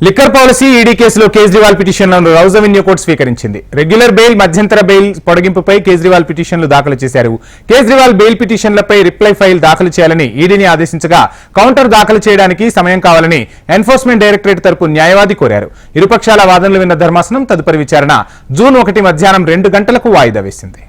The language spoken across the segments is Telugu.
లిక్కర్ పాలసీ ఈడీ కేసులో కేజ్రీవాల్ పిటిషన్లను రౌజ్ అవెన్యూ కోర్టు స్వీకరించింది. రెగ్యులర్ బెయిల్, మధ్యంతర బెయిల్ పొడిగింపుపై కేజ్రీవాల్ పిటిషన్లు దాఖలు చేశారు. కేజ్రీవాల్ బెయిల్ పిటిషన్లపై రిప్లై ఫైల్ దాఖలు చేయాలని ఈడీని ఆదేశించగా కౌంటర్ దాఖలు చేయడానికి సమయం కావాలని ఎన్ఫోర్స్మెంట్ డైరెక్టరేట్ తరపు న్యాయవాది కోరారు. ఇరుపక్షాల వాదనలు విన్న ధర్మాసనం తదుపరి విచారణ జూన్ 1 మధ్యాహ్నం 2 గంటలకు వాయిదా వేసింది.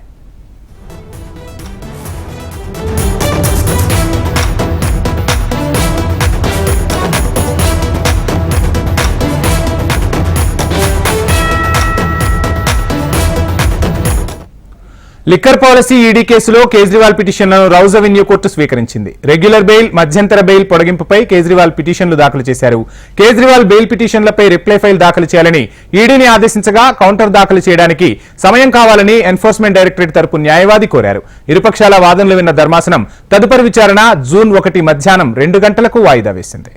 లిక్కర్ పాలసీ ఈడీ కేసులో కేజ్రీవాల్ పిటిషన్లను రౌజ్ అవెన్యూ కోర్టు స్వీకరించింది. రెగ్యులర్ బెయిల్, మధ్యంతర బెయిల్ పొడిగింపుపై కేజ్రీవాల్ పిటిషన్లు దాఖలు చేశారు. కేజ్రీవాల్ బెయిల్ పిటిషన్లపై రిప్లై ఫైల్ దాఖలు చేయాలని ఈడీని ఆదేశించగా కౌంటర్ దాఖలు చేయడానికి సమయం కావాలని ఎన్ఫోర్స్మెంట్ డైరెక్టరేట్ తరపు న్యాయవాది కోరారు. ఇరుపక్షాల వాదనలు విన్న ధర్మాసనం తదుపరి విచారణ జూన్ 1 మధ్యాహ్నం 2 గంటలకు వాయిదా వేసింది.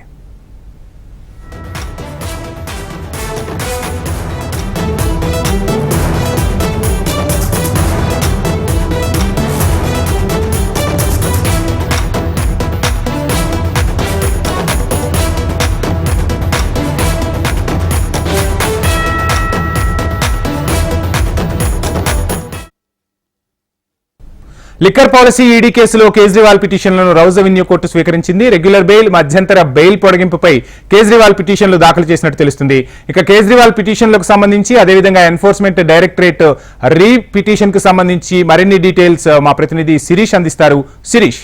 లిక్కర్ పాలసీ ఈడీ కేసులో కేజ్రీవాల్ పిటిషన్లను రౌజ్ అవెన్యూ కోర్టు స్వీకరించింది. రెగ్యులర్ బెయిల్, మధ్యంతర బెయిల్ పొడిగింపుపై కేజ్రీవాల్ పిటిషన్లు దాఖలు చేసినట్టు తెలుస్తుంది. ఇక కేజ్రీవాల్ పిటిషన్లకు సంబంధించి అదేవిధంగా ఎన్ఫోర్స్మెంట్ డైరెక్టరేట్ రీ పిటిషన్ కు సంబంధించి మరిన్ని డీటెయిల్స్ మా ప్రతినిధి శిరీష్ అందిస్తారు. శిరీష్.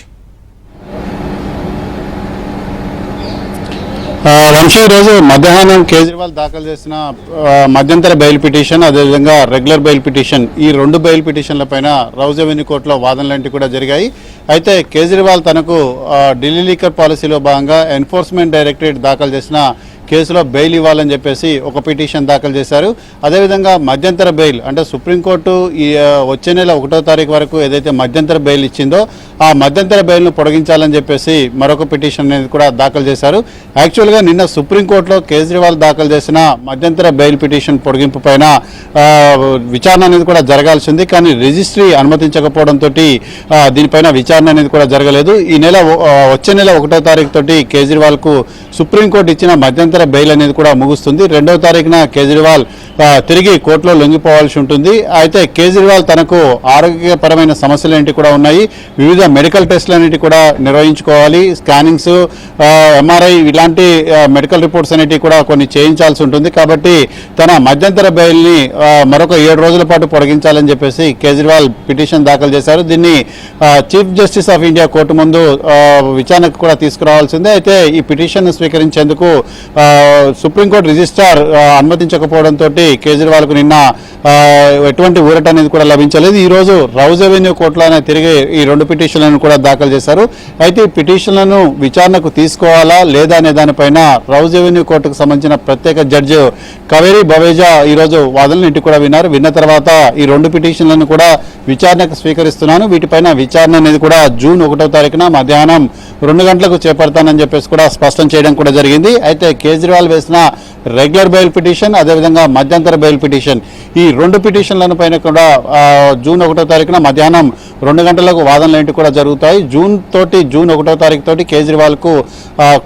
వంశీ, ఈరోజు మధ్యాహ్నం కేజ్రీవాల్ దాఖలు చేసిన మధ్యంతర బెయిల్ పిటిషన్, అదేవిధంగా రెగ్యులర్ బెయిల్ పిటిషన్, ఈ 2 బెయిల్ పిటిషన్లపైన రౌజ్ అవెన్యూ కోర్టులో వాదనలాంటివి కూడా జరిగాయి. అయితే కేజ్రీవాల్ తనకు ఢిల్లీ లిక్కర్ పాలసీలో భాగంగా ఎన్ఫోర్స్మెంట్ డైరెక్టరేట్ దాఖలు చేసిన కేసులో బెయిల్ ఇవ్వాలని చెప్పేసి ఒక పిటిషన్ దాఖలు చేశారు. అదేవిధంగా మధ్యంతర బెయిల్ అంటే సుప్రీంకోర్టు ఈ వచ్చే నెల 1వ తారీఖు వరకు ఏదైతే మధ్యంతర బెయిల్ ఇచ్చిందో ఆ మధ్యంతర బెయిల్ను పొడిగించాలని చెప్పేసి మరొక పిటిషన్ అనేది కూడా దాఖలు చేశారు. యాక్చువల్గా నిన్న సుప్రీంకోర్టులో కేజ్రీవాల్ దాఖలు చేసిన మధ్యంతర బెయిల్ పిటిషన్ పొడిగింపు పైన విచారణ అనేది కూడా జరగాల్సింది. కానీ రిజిస్ట్రీ అనుమతించకపోవడంతో దీనిపైన విచారణ అనేది కూడా జరగలేదు. ఈ నెల వచ్చే నెల 1వ తారీఖు తోటి కేజ్రీవాల్కు సుప్రీంకోర్టు ఇచ్చిన మధ్యంతర బెయిల్ అనేది కూడా ముగుస్తుంది. 2వ తారీఖున కేజ్రీవాల్ తిరిగి కోర్టులో లొంగిపోవాల్సి ఉంటుంది. అయితే కేజ్రీవాల్ తనకు ఆరోగ్యపరమైన సమస్యలు ఏంటి కూడా ఉన్నాయి, వివిధ మెడికల్ టెస్టులు అనేవి కూడా నిర్వహించుకోవాలి, స్కానింగ్స్, ఎంఆర్ఐ ఇలాంటి మెడికల్ రిపోర్ట్స్ అనేవి కూడా కొన్ని చేయించాల్సి ఉంటుంది. కాబట్టి తన మధ్యంతర బెయిల్ని మరొక 7 రోజుల పాటు పొడిగించాలని చెప్పేసి కేజ్రీవాల్ పిటిషన్ దాఖలు చేశారు. దీన్ని chief justice of India court ముందు విచారణకు కూడా తీసుకురావాల్సిందే. అయితే ఈ పిటిషన్ స్వీకరించేందుకు సుప్రీంకోర్టు రిజిస్ట్రార్ అనుమతించకపోవడంతో కేజ్రీవాల్కు నిన్న ఎటువంటి ఊరట అనేది కూడా లభించలేదు. ఈ రోజు రౌజ్ అవెన్యూ కోర్టులోనే తిరిగి ఈ 2 పిటిషన్లను కూడా దాఖలు చేశారు. అయితే ఈ పిటిషన్లను విచారణకు తీసుకోవాలా లేదా అనే దానిపైన రౌజ్ అవెన్యూ కోర్టుకు సంబంధించిన ప్రత్యేక జడ్జి కవేరీ బవేజా ఈరోజు వాదనలు కూడా విన్నారు. విన్న తర్వాత ఈ 2 పిటిషన్లను కూడా విచారణకు స్వీకరిస్తున్నాను, వీటిపైన విచారణ అనేది కూడా జూన్ 1వ తారీఖున మధ్యాహ్నం 2 గంటలకు చేపడతానని చెప్పేసి కూడా స్పష్టం చేయడం కూడా జరిగింది. అయితే కేజ్రీవాల్ వేసిన రెగ్యులర్ బెయిల్ పిటిషన్, అదేవిధంగా మధ్యంతర బెయిల్ పిటిషన్, ఈ 2 పిటిషన్లను పైన కూడా జూన్ 1వ తారీఖున మధ్యాహ్నం 2 గంటలకు వాదనలు కూడా జరుగుతాయి. జూన్ 1వ తారీఖు తోటి కేజ్రీవాల్కు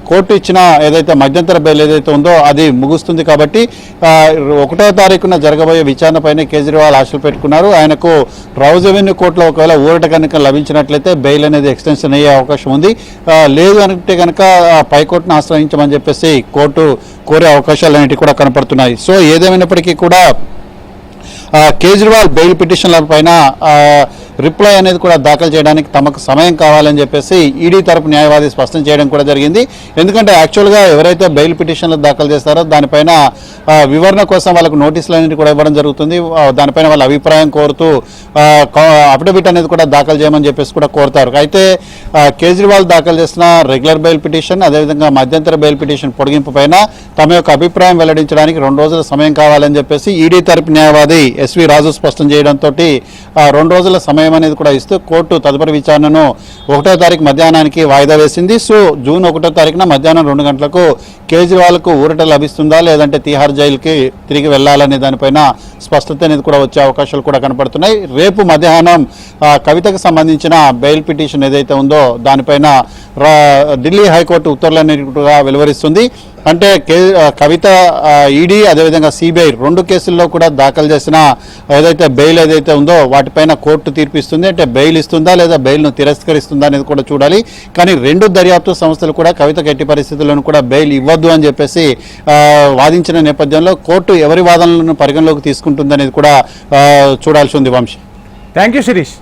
కోర్టు ఇచ్చిన ఏదైతే మధ్యంతర బెయిల్ ఏదైతే ఉందో అది ముగుస్తుంది. కాబట్టి 1వ తారీఖున జరగబోయే విచారణ పైన కేజ్రీవాల్ ఆశలు పెట్టుకున్నారు. ఆయనకు రౌజ్ అవెన్యూ కోర్టులో ఒకవేళ ఊరట కనుక లభించినట్లయితే బెయిల్ అనేది ఎక్స్టెన్షన్ అయ్యే అవకాశం ఉంది. లేదు అంటే కనుక పైకోర్టును ఆశ్రయించమని చెప్పేసి కోర్టు కోరే అవకాశాలు అనేవి కూడా కనపడుతున్నాయి. సో ఏదేమైనప్పటికీ కూడా కేజ్రీవాల్ బెయిల్ పిటిషన్ల పైన రిప్లై అనేది కూడా దాఖలు చేయడానికి తమకు సమయం కావాలని చెప్పేసి ఈడీ తరపు న్యాయవాది స్పష్టం చేయడం కూడా జరిగింది. ఎందుకంటే యాక్చువల్గా ఎవరైతే బెయిల్ పిటిషన్లు దాఖలు చేస్తారో దానిపైన వివరణ కోసం వాళ్ళకు నోటీసులు అనేది కూడా ఇవ్వడం జరుగుతుంది. దానిపైన వాళ్ళ అభిప్రాయం కోరుతూ అఫిడవిట్ అనేది కూడా దాఖలు చేయమని చెప్పేసి కూడా కోరుతారు. అయితే కేజ్రీవాల్ దాఖలు చేసిన రెగ్యులర్ బెయిల్ పిటిషన్, అదేవిధంగా మధ్యంతర బెయిల్ పిటిషన్ పొడిగింపు పైన తమ యొక్క అభిప్రాయం వెల్లడించడానికి 2 రోజుల సమయం కావాలని చెప్పేసి ఈడీ తరపు న్యాయవాది ఎస్వి రాజు స్పష్టం చేయడంతో 2 రోజుల సమయం అనేది కూడా ఇస్తూ కోర్టు తదుపరి విచారణను 1వ తారీఖు మధ్యాహ్నానికి వాయిదా వేసింది. సో జూన్ 1వ తారీఖున మధ్యాహ్నం 2 గంటలకు కేజ్రీవాల్కు ఊరట లభిస్తుందా లేదంటే తిహార్ జైలుకి తిరిగి వెళ్లాలనే దానిపైన స్పష్టత అనేది కూడా వచ్చే అవకాశాలు కూడా కనపడుతున్నాయి. రేపు మధ్యాహ్నం కవితకు సంబంధించిన బెయిల్ పిటిషన్ ఏదైతే ఉందో దానిపైన ఢిల్లీ హైకోర్టు ఉత్తర్వులన్నీ కూడా వెలువరిస్తుంది. అంటే కవిత ఈడీ అదేవిధంగా సిబిఐ రెండు కేసుల్లో కూడా దాఖలు చేసిన ఏదైతే బెయిల్ ఏదైతే ఉందో వాటిపైన కోర్టు తీర్పిస్తుంది. అంటే బెయిల్ ఇస్తుందా లేదా బెయిల్ను తిరస్కరిస్తుందా అనేది కూడా చూడాలి. కానీ రెండు దర్యాప్తు సంస్థలు కూడా కవితకు ఎట్టి పరిస్థితుల్లోనూ కూడా బెయిల్ ఇవ్వద్దు అని చెప్పేసి వాదించిన నేపథ్యంలో కోర్టు ఎవరి వాదనలను పరిగణలోకి తీసుకుంటుంది అనేది కూడా చూడాల్సి ఉంది. Vamshi, thank you Sirish.